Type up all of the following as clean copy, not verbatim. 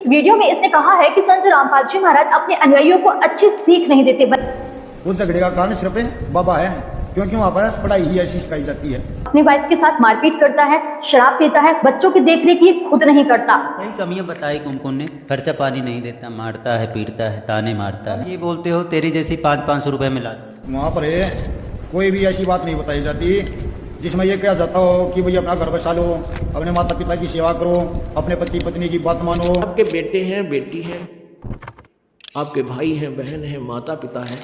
इस वीडियो में इसने कहा है कि संत रामपाल जी महाराज अपने अनुयायियों को अच्छी सीख नहीं देते। उस झगड़े का कारण सिर्फ बाबा है, क्योंकि वहाँ पर पढ़ाई ही ऐसी सिखाई जाती है। अपने वाइफ के साथ मारपीट करता है, शराब पीता है, बच्चों की देखरेख ये खुद नहीं करता। कई कमियां बताई कुमकुम ने, खर्चा पानी नहीं देता, मारता है, पीटता है, ताने मारता है। ये बोलते हो तेरी जैसी 500 रुपए मिला। वहाँ पर कोई भी ऐसी बात नहीं बताई जाती जिसमें ये कहा जाता हो कि भाई अपना घर बसा लो, अपने माता पिता की सेवा करो, अपने पति पत्नी की बात मानो। आपके बेटे हैं, बेटी हैं, आपके भाई हैं, बहन हैं, माता पिता हैं,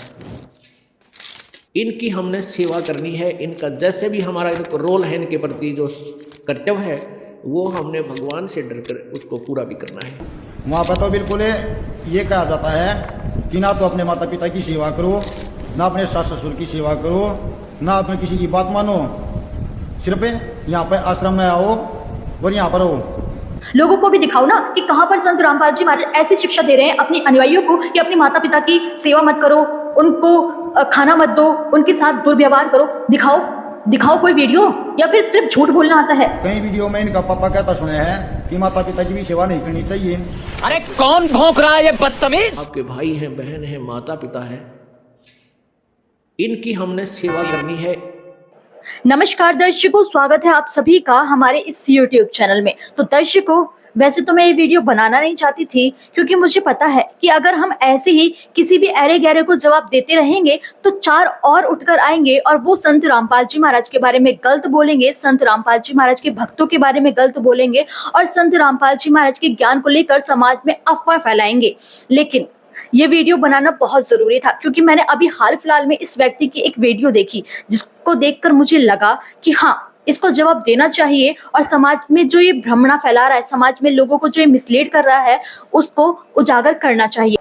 इनकी हमने सेवा करनी है। इनका जैसे भी हमारा एक रोल है, इनके प्रति जो कर्तव्य है वो हमने भगवान से डर कर उसको पूरा भी करना है। वहाँ पर तो बिल्कुल ये कहा जाता है कि ना तो अपने माता पिता की सेवा करो, ना अपने सास ससुर की सेवा करो, ना अपने किसी की बात मानो, सिर्फ यहाँ पर आश्रम में आओ और यहाँ पर हो। लोगों को भी दिखाओ ना कि कहां पर संत रामपाल जी महाराज ऐसी शिक्षा दे रहे हैं अपने अनुयायियों को कि अपने माता पिता की सेवा मत करो, उनको खाना मत दो, उनके साथ दुर्व्यवहार करो। दिखाओ कोई वीडियो, या फिर सिर्फ झूठ बोलना आता है। कई वीडियो में इनका पापा कहता सुने हैं कि माता पिता की भी सेवा नहीं करनी चाहिए। अरे कौन भौंक रहा है ये बदतमीज? आपके भाई हैं, बहन हैं, माता पिता हैं, इनकी हमने सेवा करनी है। नमस्कार दर्शकों, स्वागत है आप सभी का हमारे इस YouTube चैनल में। तो दर्शकों, वैसे तो मैं ये वीडियो बनाना नहीं चाहती थी, क्योंकि मुझे पता है कि अगर हम ऐसे ही किसी भी अरे गहरे को जवाब देते रहेंगे तो चार और उठकर आएंगे और वो संत रामपाल जी महाराज के बारे में गलत बोलेंगे, संत रामपाल जी महाराज के भक्तों के बारे में गलत बोलेंगे और संत रामपाल जी महाराज के ज्ञान को लेकर समाज में अफवाह फैलाएंगे। लेकिन ये वीडियो बनाना बहुत जरूरी था, क्योंकि मैंने अभी हाल फिलहाल में इस व्यक्ति की एक वीडियो देखी, जिसको देखकर मुझे लगा कि हाँ, इसको जवाब देना चाहिए और समाज में जो ये भ्रमणा फैला रहा है, समाज में लोगों को जो ये मिसलीड कर रहा है, उसको उजागर करना चाहिए।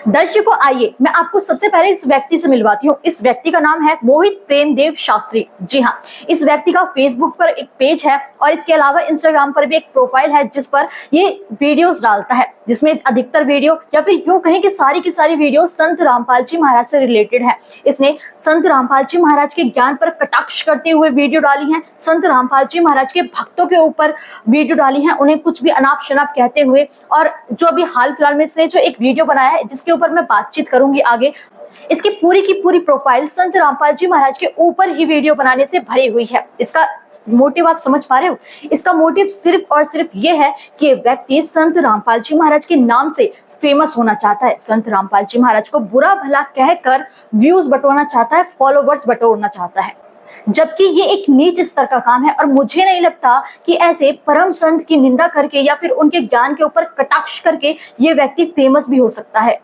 दर्शकों, आइए मैं आपको सबसे पहले इस व्यक्ति से मिलवाती हूँ। इस व्यक्ति का नाम है मोहित प्रेमदेव शास्त्री। जी हाँ, इस व्यक्ति का फेसबुक पर एक पेज है और इसके अलावा इंस्टाग्राम पर भी एक प्रोफाइल है जिस पर ये वीडियोस डालता है, जिसमें अधिकतर वीडियो या फिर यूं कहें कि सारी की सारी वीडियो संत रामपाल जी महाराज से रिलेटेड है। इसने संत रामपाल जी महाराज के ज्ञान पर कटाक्ष करते हुए वीडियो डाली है, संत रामपाल जी महाराज के भक्तों के ऊपर वीडियो डाली है, उन्हें कुछ भी अनाप शनाप कहते हुए। और जो अभी हाल फिलहाल में इसने जो एक वीडियो बनाया है, जिसके ऊपर मैं बातचीत करूंगी आगे, इसकी पूरी की पूरी प्रोफाइल संत रामपाल जी महाराज के ऊपर ही वीडियो बनाने से भरी हुई है। इसका मोटिव आप समझ पा रहे हो? इसका मोटिव सिर्फ और सिर्फ ये है कि व्यक्ति संत रामपाल जी महाराज के नाम से फेमस होना चाहता है, संत रामपाल जी महाराज को बुरा भला कहकर व्यूज बटोरना चाहता है, फॉलोवर्स बटोरना चाहता है, जबकि ये एक नीच स्तर का काम है। और मुझे नहीं लगता कि ऐसे परम संत की निंदा करके या फिर उनके ज्ञान के ऊपर कटाक्ष करके ये व्यक्ति फेमस भी हो सकता है।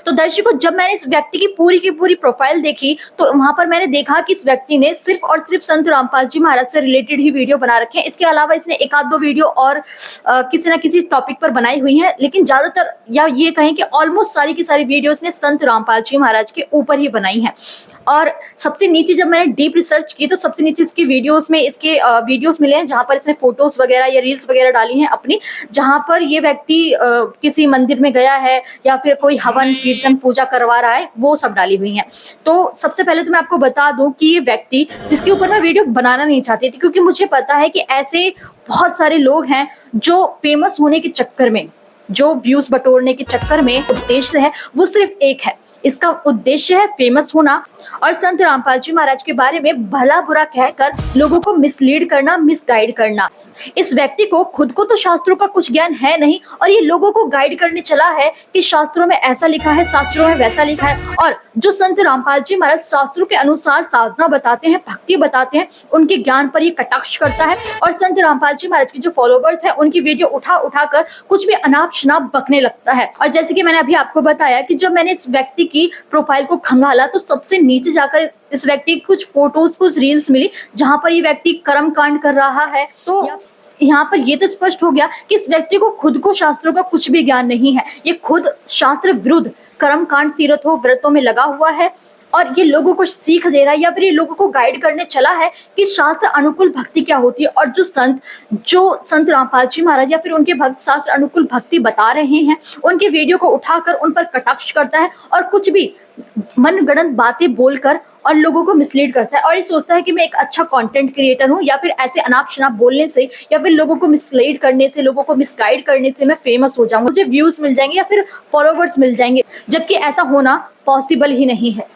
तो दर्शकों, जब मैंने इस व्यक्ति की पूरी प्रोफाइल देखी तो वहां पर मैंने देखा कि इस व्यक्ति ने सिर्फ और सिर्फ संत रामपाल जी महाराज से रिलेटेड ही वीडियो बना रखे हैं। इसके अलावा इसने एक आध दो वीडियो और किसी न किसी टॉपिक पर बनाई हुई है, लेकिन ज्यादातर या ये कहें कि ऑलमोस्ट सारी की सारी वीडियो इसने संत रामपाल जी महाराज के ऊपर ही बनाई है। और सबसे नीचे जब मैंने डीप रिसर्च की तो सबसे नीचे इसके वीडियोस में इसके वीडियोस मिले हैं जहां पर इसने फोटोज वगैरह या रील्स वगैरह डाली हैं अपनी, जहां पर ये व्यक्ति किसी मंदिर में गया है या फिर कोई हवन कीर्तन पूजा करवा रहा है, वो सब डाली हुई हैं। तो सबसे पहले तो मैं आपको बता दूं कि ये व्यक्ति जिसके ऊपर मैं वीडियो बनाना नहीं चाहती थी, क्योंकि मुझे पता है कि ऐसे बहुत सारे लोग हैं जो फेमस होने के चक्कर में, जो व्यूज बटोरने के चक्कर में उद्देश्य है वो सिर्फ एक है। इसका उद्देश्य है फेमस होना और संत रामपाल जी महाराज के बारे में भला बुरा कहकर लोगों को मिसलीड करना, मिसगाइड करना। इस व्यक्ति को खुद को तो शास्त्रों का कुछ ज्ञान है नहीं और ये लोगों को गाइड करने चला है कि शास्त्रों में ऐसा लिखा है, शास्त्रों में वैसा लिखा है। और जो संत रामपाल जी महाराज शास्त्रों के अनुसार साधना बताते हैं, भक्ति बताते हैं, उनके ज्ञान पर ये कटाक्ष करता है और संत रामपाल जी महाराज के जो फॉलोवर्स हैं उनकी वीडियो उठा कर कुछ भी अनाप शनाप बकने लगता है। और जैसे कि मैंने अभी आपको बताया कि जब मैंने इस व्यक्ति की प्रोफाइल को खंगाला तो सबसे नीचे जाकर इस व्यक्ति की कुछ फोटोज, कुछ रील्स मिली जहां पर ये व्यक्ति कर्म कांड कर रहा है। तो यहाँ पर ये तो स्पष्ट हो गया कि इस व्यक्ति को खुद को शास्त्रों का कुछ भी ज्ञान नहीं है। ये खुद शास्त्र विरुद्ध कर्म कांड, तीर्थों, व्रतों में लगा हुआ है और ये लोगों को सीख दे रहा है या फिर ये लोगों को गाइड करने चला है कि शास्त्र अनुकूल भक्ति क्या होती है। और जो संत रामपाल जी महाराज या फिर उनके भक्त शास्त्र अनुकूल भक्ति बता रहे हैं, उनके वीडियो को उठाकर उन पर कटाक्ष करता है और कुछ भी मनगढ़ंत बातें बोलकर और लोगों को मिसलीड करता है और ये सोचता है कि मैं एक अच्छा कंटेंट क्रिएटर हूँ, या फिर ऐसे अनाप शनाप बोलने से या फिर लोगों को मिसलीड करने से, लोगों को मिसगाइड करने से मैं फेमस हो जाऊंगा, मुझे व्यूज मिल जाएंगे या फिर फॉलोवर्स मिल जाएंगे, जबकि ऐसा होना पॉसिबल ही नहीं है।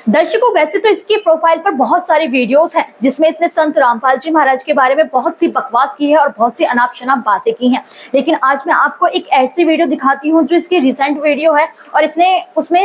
दर्शकों, वैसे तो इसके प्रोफाइल पर बहुत सारे वीडियोस हैं जिसमें इसने संत रामपाल जी महाराज के बारे में बहुत सी बकवास की है और बहुत सी अनाप शनाप बातें की हैं, लेकिन आज मैं आपको एक ऐसी वीडियो दिखाती हूँ जो इसकी रिसेंट वीडियो है और इसने उसमें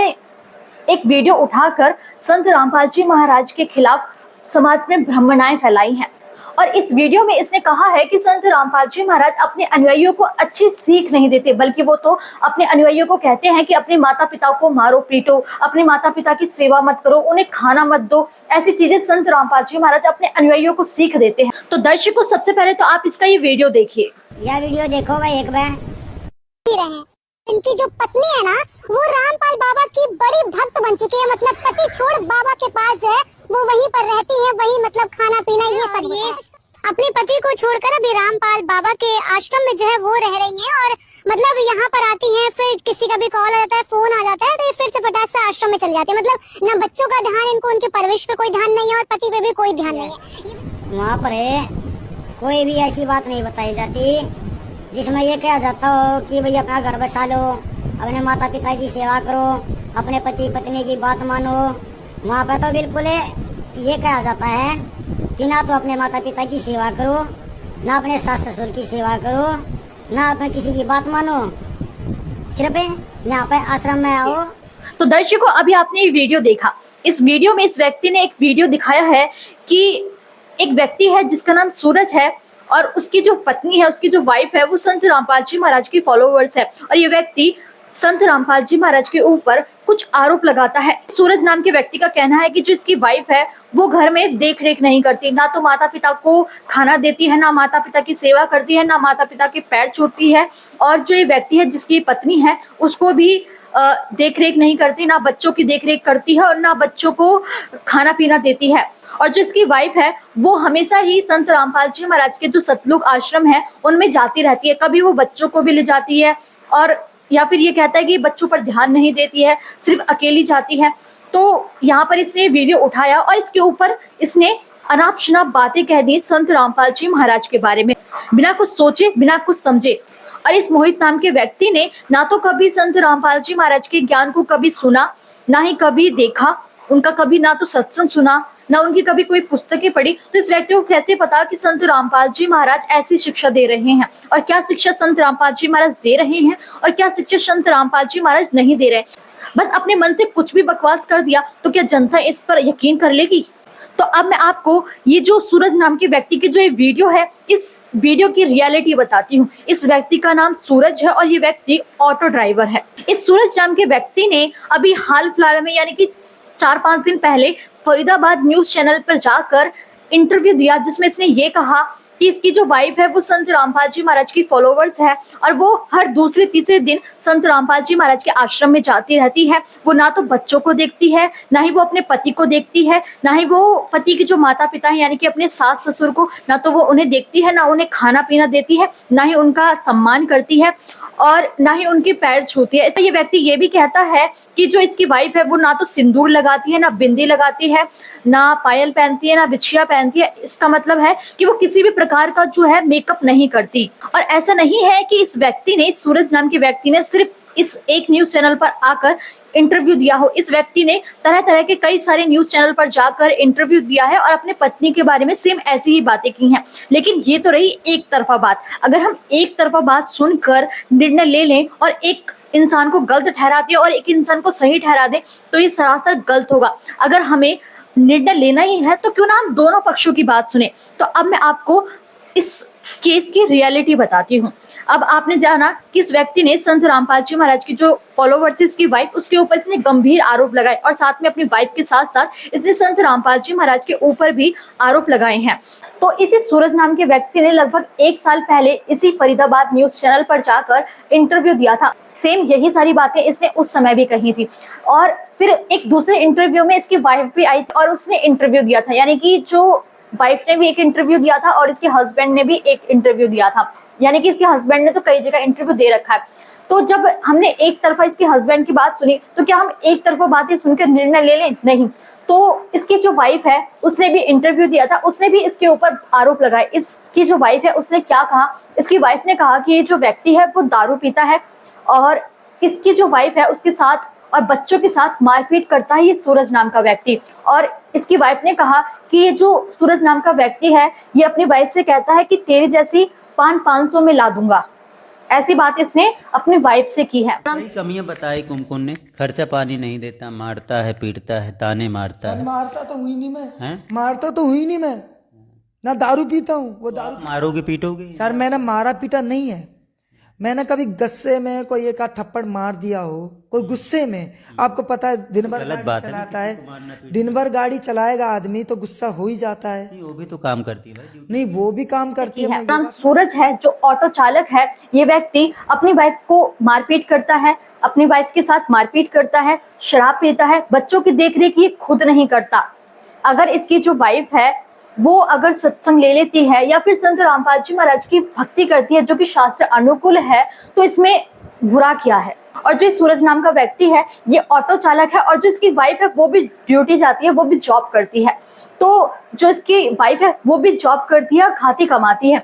एक वीडियो उठाकर संत रामपाल जी महाराज के खिलाफ समाज में भ्रमणाएं फैलाई हैं। और इस वीडियो में इसने कहा है कि संत रामपाल जी महाराज अपने अनुयायियों को अच्छी सीख नहीं देते, बल्कि वो तो अपने अनुयायियों को कहते हैं कि अपने माता पिता को मारो पीटो, अपने माता पिता की सेवा मत करो, उन्हें खाना मत दो, ऐसी चीजें संत रामपाल जी महाराज अपने अनुयायियों को सीख देते हैं। तो दर्शकों, सबसे पहले तो आप इसका ये वीडियो देखिए। यह वीडियो देखो भाई एक बार। इनकी जो पत्नी है ना, वो रामपाल बाबा की बड़ी भक्त बन चुकी है, मतलब पति छोड़ बाबा के पास जो है वो वहीं पर रहती है, वहीं मतलब खाना पीना ये सब, ये अपने पति को छोड़कर अभी रामपाल बाबा के आश्रम में जो है वो रह रही हैं और मतलब यहाँ पर आती हैं, फिर किसी का भी कॉल आ जाता है, फोन आ जाता है तो ये फिर से फटाक से आश्रम में चली जाती है। मतलब न बच्चों का ध्यान इनको, उनकी परवरिश पे कोई ध्यान नहीं है और पति पे भी कोई ध्यान नहीं है। वहाँ पर कोई भी ऐसी बात नहीं बताई जाती जिसमें ये कहा जाता हो कि भाई अपना घर बसा लो, अपने माता पिता की सेवा करो, अपने पति पत्नी की बात मानो। वहाँ पर तो बिल्कुल ये कहा जाता है कि ना तो अपने माता पिता की सेवा करो, ना अपने सास ससुर की सेवा करो, ना अपने किसी की बात मानो, सिर्फ यहाँ पे आश्रम में आओ। तो दर्शकों, अभी आपने ये वीडियो देखा। इस वीडियो में इस व्यक्ति ने एक वीडियो दिखाया है कि एक व्यक्ति है जिसका नाम सूरज है और उसकी जो पत्नी है, उसकी जो वाइफ है, वो संत रामपाल जी महाराज की फॉलोवर्स है और ये व्यक्ति संत रामपाल जी महाराज के ऊपर कुछ आरोप लगाता है। सूरज नाम के व्यक्ति का कहना है कि जो इसकी वाइफ है वो घर में देख रेख नहीं करती, ना तो माता पिता को खाना देती है, ना माता पिता की सेवा करती है, ना माता पिता के पैर छूती है, और जो ये व्यक्ति है जिसकी पत्नी है उसको भी देख रेख नहीं करती, ना बच्चों की देख रेख करती है और ना बच्चों को खाना पीना देती है। और जो इसकी वाइफ है वो हमेशा ही संत रामपाल जी महाराज के जो सतलुक आश्रम है उनमें जाती रहती है, कभी वो बच्चों को भी ले जाती है और या फिर ये कहता है कि बच्चों पर ध्यान नहीं देती है, सिर्फ अकेली जाती है। तो यहाँ पर इसने वीडियो उठाया और इसके ऊपर इसने अनाप शनाप बातें कह दी संत रामपाल जी महाराज के बारे में, बिना कुछ सोचे, बिना कुछ समझे। और इस मोहित नाम के व्यक्ति ने ना तो कभी संत रामपाल जी महाराज के ज्ञान को कभी सुना, ना ही कभी देखा, उनका कभी ना तो सत्संग सुना, ना उनकी कभी कोई पुस्तकें पढ़ी। तो इस व्यक्ति को कैसे पता कि संत रामपाल जी महाराज ऐसी शिक्षा दे रहे हैं, और क्या शिक्षा संत रामपाल जी महाराज दे रहे हैं और क्या शिक्षा संत रामपाल जी महाराज नहीं दे रहे। बस अपने मन से कुछ भी बकवास कर दिया तो क्या जनता इस पर यकीन कर लेगी? तो अब मैं आपको ये जो सूरज नाम के व्यक्ति की जो ये वीडियो है, इस वीडियो की रियलिटी बताती हूँ। इस व्यक्ति का नाम सूरज है और ये व्यक्ति ऑटो ड्राइवर है। इस सूरज नाम के व्यक्ति ने अभी हाल फिलहाल में, यानी कि 4-5 दिन पहले, फरीदाबाद न्यूज चैनल पर जाकर इंटरव्यू दिया, जिसमें इसने ये कहा कि इसकी जो वाइफ है वो संत रामपाल जी महाराज की फॉलोवर्स है और वो हर दूसरे तीसरे दिन संत रामपाल जी महाराज के आश्रम में जाती रहती है। वो ना तो बच्चों को देखती है, ना ही वो अपने पति को देखती है, ना ही वो पति के जो माता पिता हैं यानी कि अपने सास ससुर को, ना तो वो उन्हें देखती है, ना उन्हें खाना पीना देती है, ना ही उनका सम्मान करती है और ना ही उनके पैर छूती है। ये व्यक्ति ये भी कहता है कि जो इसकी वाइफ है वो ना तो सिंदूर लगाती है, ना बिंदी लगाती है, ना पायल पहनती है, ना बिछिया पहनती है। इसका मतलब है कि वो किसी भी प्रकार का जो है मेकअप नहीं करती। और ऐसा नहीं है कि इस व्यक्ति ने, सूरज नाम के व्यक्ति ने सिर्फ इस एक न्यूज चैनल पर आकर इंटरव्यू दिया हो। इस व्यक्ति ने तरह तरह के कई सारे न्यूज चैनल पर जाकर इंटरव्यू दिया है और अपने पत्नी के बारे में सेम ऐसी ही बातें की हैं। लेकिन ये तो रही एक तरफा बात। अगर हम एक तरफा बात सुनकर निर्णय ले लें और एक इंसान को गलत ठहरा दें और एक इंसान को सही ठहरा दें तो ये सरासर गलत होगा। अगर हमें निर्णय लेना ही है तो क्यों ना हम दोनों पक्षों की बात सुने। तो अब मैं आपको इस केस की रियलिटी बताती हूँ। अब आपने जाना कि इस व्यक्ति ने संत रामपाल जी महाराज की जो फॉलोवर्स है, इसकी वाइफ, उसके ऊपर इसने गंभीर आरोप लगाए और साथ में अपनी वाइफ के साथ साथ इसने संत रामपाल जी महाराज के ऊपर भी आरोप लगाए हैं। तो इसी सूरज नाम के व्यक्ति ने लगभग 1 साल पहले इसी फरीदाबाद न्यूज चैनल पर जाकर इंटरव्यू दिया था। सेम यही सारी बातें इसने उस समय भी कही थी। और फिर एक दूसरे इंटरव्यू में इसकी वाइफ भी आई और उसने इंटरव्यू दिया था, यानी कि जो वाइफ ने भी एक इंटरव्यू दिया था और इसके हस्बैंड ने भी एक इंटरव्यू दिया था, यानी कि इसके हस्बैंड ने तो कई जगह इंटरव्यू दे रखा है। तो जब हमने एक तरफा इसके हस्बैंड की बात सुनी तो क्या हम एक तरफा बातें सुनकर निर्णय ले लें? नहीं। तो इसकी जो वाइफ है उसने भी इंटरव्यू दिया था, उसने भी इसके ऊपर आरोप लगाए। इसकी जो वाइफ है उसने क्या कहा, इसकी वाइफ ने कहा कि ये जो व्यक्ति है वो दारू पीता है और इसकी जो वाइफ है उसके साथ और बच्चों के साथ मारपीट करता है ये सूरज नाम का व्यक्ति। और इसकी वाइफ ने कहा कि ये जो सूरज नाम का व्यक्ति है ये अपनी वाइफ से कहता है कि तेरी जैसी 500 में ला दूंगा। ऐसी बात इसने अपनी वाइफ से की है। कई कमियां बताई कुमकुम ने, खर्चा पानी नहीं देता, मारता है, पीटता है, ताने मारता है। मारता तो हुई नहीं मैं, हैं? मारता तो हुई नहीं मैं, ना दारू पीता हूँ। वो दारू मारोगे पीटोगे? सर मैंने मारा पीटा नहीं है, मैंने कभी गुस्से में कोई एक आध थप्पड़ मार दिया हो, कोई गुस्से में। आपको पता है दिन भर गलत गाड़ी बात है ना, चलाता किसी को मारना है, पीटना। दिन भर गाड़ी चलाएगा आदमी तो गुस्सा हो ही जाता है। नहीं, वो भी तो काम करती है भाई। नहीं वो भी काम करती है। मैं ये नाम सूरज है जो ऑटो चालक है, ये व्यक्ति अपनी वाइफ को मारपीट करता है, अपनी वाइफ के साथ मारपीट करता है, शराब पीता है, बच्चों की देखरेख ये खुद नहीं करता। अगर इसकी जो वाइफ है वो अगर सत्संग ले लेती है या फिर संत रामपाल जी महाराज की भक्ति करती है जो कि शास्त्र अनुकूल है, तो इसमें बुरा क्या है। और जो सूरज नाम का व्यक्ति है ये ऑटो चालक है और जो इसकी वाइफ है वो भी ड्यूटी जाती है, वो भी जॉब करती है। तो जो इसकी वाइफ है वो भी जॉब करती है, खाती कमाती है।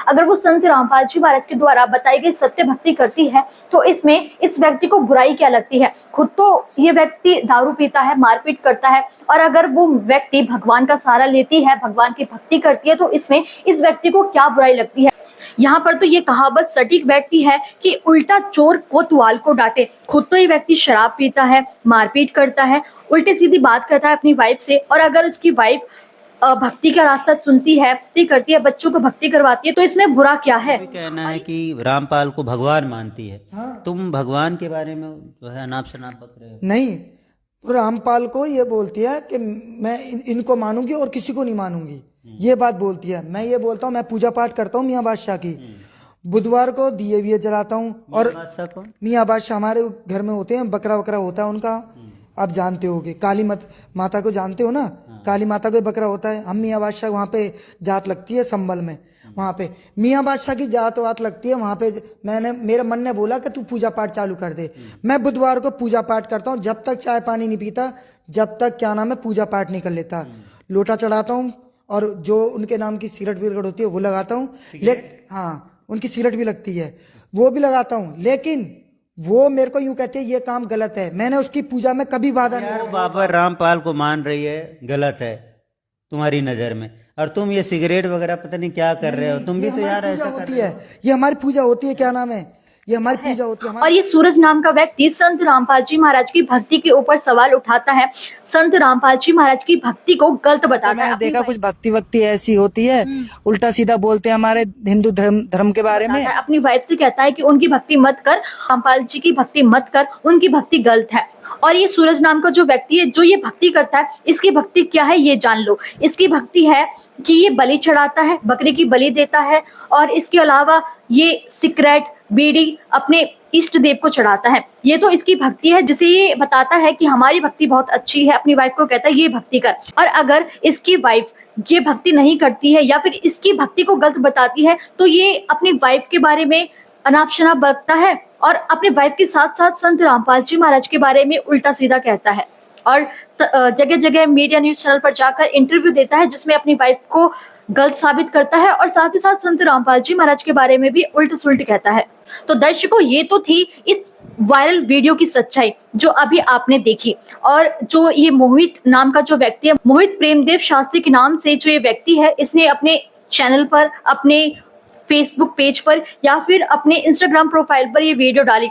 अगर वो संत रामपाल जी महाराज के द्वारा बताई गई सत्य भक्ति करती है तो इसमें इस व्यक्ति को बुराई क्या लगती है। खुद तो ये व्यक्ति दारू पीता है, मारपीट करता है, और अगर वो व्यक्ति भगवान का सहारा लेती है, भगवान की भक्ति करती है, तो इसमें इस व्यक्ति को क्या बुराई लगती है। यहाँ पर तो ये कहावत सटीक बैठती है कि उल्टा चोर कोतवाल को डांटे। खुद तो ये व्यक्ति शराब पीता है, मारपीट करता है, उल्टी सीधी बात करता है अपनी वाइफ से, और अगर उसकी वाइफ भक्ति का रास्ता चुनती है, भक्ति करती है, बच्चों को भक्ति करवाती है, तो इसमें बुरा क्या है। कहना है कि रामपाल को भगवान मानती है। हाँ। तुम भगवान के बारे में जो है अनाप शनाप बक रहे हो। नहीं, रामपाल को ये बोलती है कि मैं इनको मानूंगी और किसी को नहीं मानूंगी, ये बात बोलती है। मैं ये बोलता हूँ, मैं पूजा पाठ करता हूँ मियाँ बादशाह की, बुधवार को दिए विये जलाता हूँ। और मियाँ बादशाह हमारे घर में होते हैं, बकरा वकरा होता है उनका, आप जानते होगे। काली माता को जानते हो ना, काली माता को बकरा होता है। हम मियाँ बादशाह वहाँ पे जात लगती है संबल में, वहाँ पे मियाँ बादशाह की जात वात लगती है वहाँ पे। मेरे मन ने बोला कि तू पूजा पाठ चालू कर दे। मैं बुधवार को पूजा पाठ करता हूँ, जब तक चाय पानी नहीं पीता, जब तक क्या नाम है पूजा पाठ नहीं कर लेता। लोटा चढ़ाता हूँ और जो उनके नाम की सिगरेट विगरेट होती है वो लगाता हूँ। हाँ, उनकी सिगरेट भी लगती है, वो भी लगाता हूँ। लेकिन वो मेरे को यूं कहते हैं ये काम गलत है, मैंने उसकी पूजा में कभी बाधा नहीं। बाबा रामपाल को मान रही है, गलत है तुम्हारी नजर में, और तुम ये सिगरेट वगैरह पता नहीं क्या कर रहे हो। तुम भी तो यार ऐसा कर रहे हो। ये हमारी पूजा होती है, क्या नाम है, ये हमारी पूजा होती है। और ये सूरज नाम का व्यक्ति संत रामपाल जी महाराज की भक्ति के ऊपर सवाल उठाता है, संत रामपाल जी महाराज की भक्ति को गलत बताता है। मैंने देखा कुछ भक्ति ऐसी होती है, उल्टा सीधा बोलते हैं हमारे हिंदू धर्म के बारे में। अपनी वाइफ से कहता है कि उनकी भक्ति मत कर, रामपाल जी की भक्ति मत कर, उनकी भक्ति गलत है। और ये सूरज नाम का जो व्यक्ति है जो ये भक्ति करता है, इसकी भक्ति क्या है ये जान लो। इसकी भक्ति है कि ये बलि चढ़ाता है, बकरी की बलि देता है, और इसके अलावा ये सिगरेट बीड़ी अपने इष्ट देव को चढ़ाता है। ये तो इसकी भक्ति है, जिसे ये बताता है कि हमारी भक्ति बहुत अच्छी है। अपनी वाइफ को कहता है ये भक्ति कर। और अगर इसकी वाइफ ये भक्ति नहीं करती है या फिर इसकी भक्ति को गलत बताती है, तो ये अपनी वाइफ के बारे में अनाप शनाप बकता है और अपनी वाइफ के साथ साथ संत रामपाल जी महाराज के बारे में उल्टा सीधा कहता है, और जगह जगह मीडिया न्यूज चैनल पर जाकर इंटरव्यू देता है जिसमें अपनी वाइफ को गलत साबित करता है, और साथ ही साथ संत रामपाल जी महाराज के बारे में भी उल्ट सुल्ट कहता है। तो दर्शकों, ये तो थी इस वायरल वीडियो की सच्चाई जो अभी आपने देखी। और जो ये मोहित नाम का जो व्यक्ति है, मोहित प्रेमदेव शास्त्री के नाम से जो ये व्यक्ति है, इसने अपने चैनल पर, अपने फेसबुक पेज पर या फिर अपने इंस्टाग्राम प्रोफाइल पर ये वीडियो डाली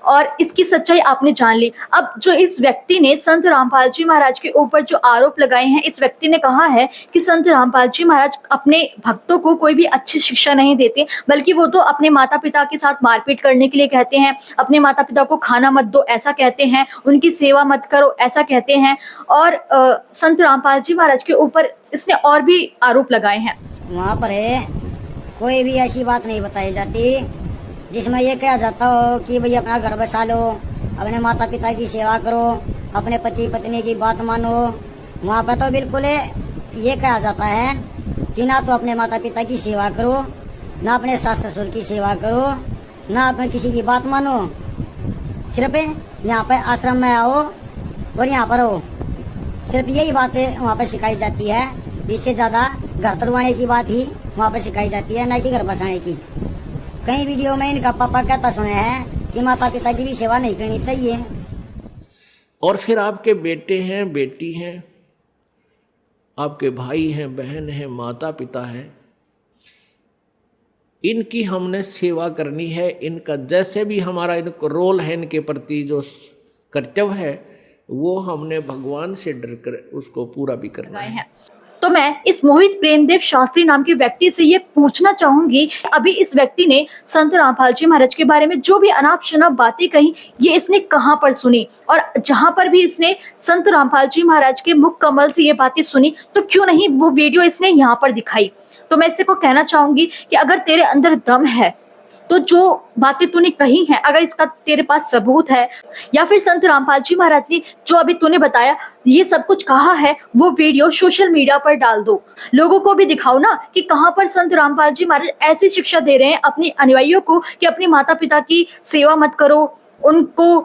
और इसकी सच्चाई आपने जान ली। अब जो इस व्यक्ति ने संत रामपाल जी महाराज के ऊपर जो आरोप लगाए हैं, इस व्यक्ति ने कहा है कि संत रामपाल जी महाराज अपने भक्तों को कोई भी अच्छी शिक्षा नहीं देते, बल्कि वो तो अपने माता पिता के साथ मारपीट करने के लिए कहते हैं, अपने माता पिता को खाना मत दो ऐसा कहते हैं, उनकी सेवा मत करो ऐसा कहते हैं। और संत रामपाल जी महाराज के ऊपर इसने और भी आरोप लगाए हैं। वहाँ पर कोई भी ऐसी बात नहीं बताई जाती जिसमें ये कहा जाता हो कि भाई अपना घर बसा लो, अपने माता पिता की सेवा करो, अपने पति पत्नी की बात मानो। वहाँ पर तो बिल्कुल ये कहा जाता है कि ना तो अपने माता पिता की सेवा करो, ना अपने सास ससुर की सेवा करो, ना अपने किसी की बात मानो। सिर्फ यहाँ पर आश्रम में आओ और यहाँ पर रहो, सिर्फ यही बातें वहाँ पर सिखाई जाती है। इससे ज्यादा घर तुड़वाने की बात ही वहाँ पर सिखाई जाती है, न कि घर बसाने की। कई वीडियो में इनका पापा कहता सुना है कि माता पिता की भी सेवा नहीं करनी चाहिए। और फिर आपके बेटे हैं, बेटी हैं, आपके भाई हैं, बहन हैं, माता पिता हैं, इनकी हमने सेवा करनी है। इनका जैसे भी हमारा इनको रोल है, इनके प्रति जो कर्तव्य है, वो हमने भगवान से डर कर उसको पूरा भी करना है। तो मैं इस मोहित प्रेमदेव शास्त्री नाम के व्यक्ति से ये पूछना चाहूंगी, अभी इस व्यक्ति ने संत रामपाल जी महाराज के बारे में जो भी अनाप शनाप बातें कही, ये इसने कहाँ पर सुनी? और जहां पर भी इसने संत रामपाल जी महाराज के मुख कमल से ये बातें सुनी, तो क्यों नहीं वो वीडियो इसने यहाँ पर दिखाई? तो मैं इससे को कहना चाहूंगी कि अगर तेरे अंदर दम है तो जो बातें तूने कही हैं, अगर इसका तेरे पास सबूत है, या फिर संत रामपाल जी महाराज ने जो अभी तूने बताया ये सब कुछ कहा है, वो वीडियो सोशल मीडिया पर डाल दो, लोगों को भी दिखाओ ना कि कहां पर संत रामपाल जी महाराज ऐसी शिक्षा दे रहे हैं अपने अनुयायियों को कि अपने माता पिता की सेवा मत करो, उनको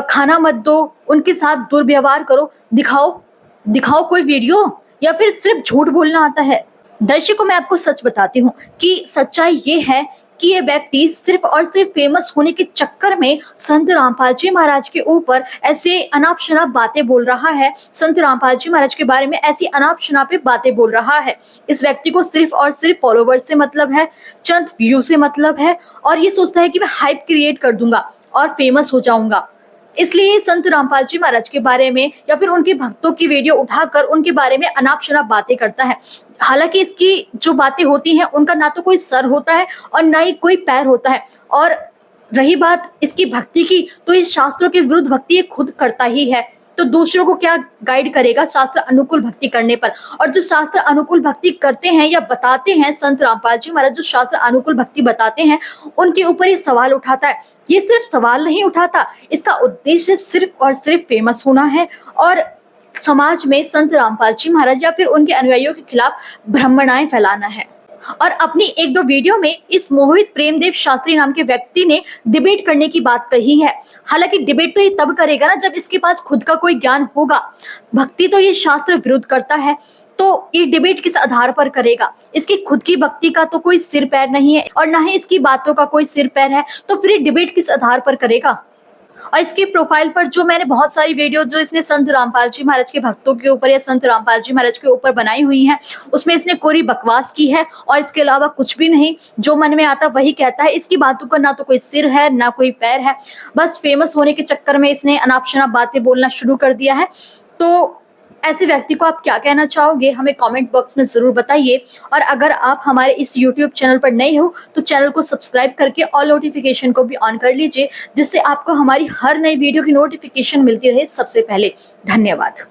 खाना मत दो, उनके साथ दुर्व्यवहार करो। दिखाओ कोई वीडियो, या फिर सिर्फ झूठ बोलना आता है? दर्शकों, मैं आपको सच बताती हूँ कि सच्चाई ये है कि ये व्यक्ति सिर्फ और सिर्फ फेमस होने के चक्कर में संत रामपाल जी महाराज के ऊपर ऐसे अनाप शनाप बातें बोल रहा है, संत रामपाल जी महाराज के बारे में ऐसी अनाप शनाप बातें बोल रहा है। इस व्यक्ति को सिर्फ और सिर्फ फॉलोवर्स से मतलब है, चंद व्यू से मतलब है, और ये सोचता है कि मैं हाइप क्रिएट कर दूंगा और फेमस हो जाऊंगा। इसलिए संत रामपाल जी महाराज के बारे में या फिर उनके भक्तों की वीडियो उठाकर उनके बारे में अनाप शनाप बातें करता है। हालांकि इसकी जो बातें होती हैं उनका ना तो कोई सर होता है और ना ही कोई पैर होता है। और रही बात इसकी भक्ति की, तो इस शास्त्रों के विरुद्ध भक्ति ये खुद करता ही है, तो दूसरों को क्या गाइड करेगा शास्त्र अनुकूल भक्ति करने पर? और जो शास्त्र अनुकूल भक्ति करते हैं या बताते हैं संत रामपाल जी महाराज, जो शास्त्र अनुकूल भक्ति बताते हैं, उनके ऊपर ये सवाल उठाता है। ये सिर्फ सवाल नहीं उठाता, इसका उद्देश्य सिर्फ और सिर्फ फेमस होना है और समाज में संत रामपाल जी महाराज या फिर उनके अनुयायियों के खिलाफ भ्रमणाएं फैलाना है। और अपनी एक दो वीडियो में इस मोहित प्रेमदेव शास्त्री नाम के व्यक्ति ने डिबेट करने की बात कही है। हालांकि डिबेट तो ये तब करेगा ना जब इसके पास खुद का कोई ज्ञान होगा। भक्ति तो ये शास्त्र विरुद्ध करता है, तो ये डिबेट किस आधार पर करेगा? इसकी खुद की भक्ति का तो कोई सिर पैर नहीं है और ना ही इसकी बातों का कोई सिर पैर है, तो फिर डिबेट किस आधार पर करेगा? और इसके प्रोफाइल पर जो मैंने बहुत सारी वीडियो जो इसने संत रामपाल जी महाराज के भक्तों के ऊपर या संत रामपाल जी महाराज के ऊपर बनाई हुई हैं, उसमें इसने कोरी बकवास की है और इसके अलावा कुछ भी नहीं। जो मन में आता वही कहता है। इसकी बातों का ना तो कोई सिर है ना कोई पैर है, बस फेमस होने के चक्कर में इसने अनाप शनाप बातें बोलना शुरू कर दिया है। तो ऐसे व्यक्ति को आप क्या कहना चाहोगे, हमें कमेंट बॉक्स में जरूर बताइए। और अगर आप हमारे इस YouTube चैनल पर नए हो तो चैनल को सब्सक्राइब करके ऑल नोटिफिकेशन को भी ऑन कर लीजिए, जिससे आपको हमारी हर नई वीडियो की नोटिफिकेशन मिलती रहे सबसे पहले। धन्यवाद।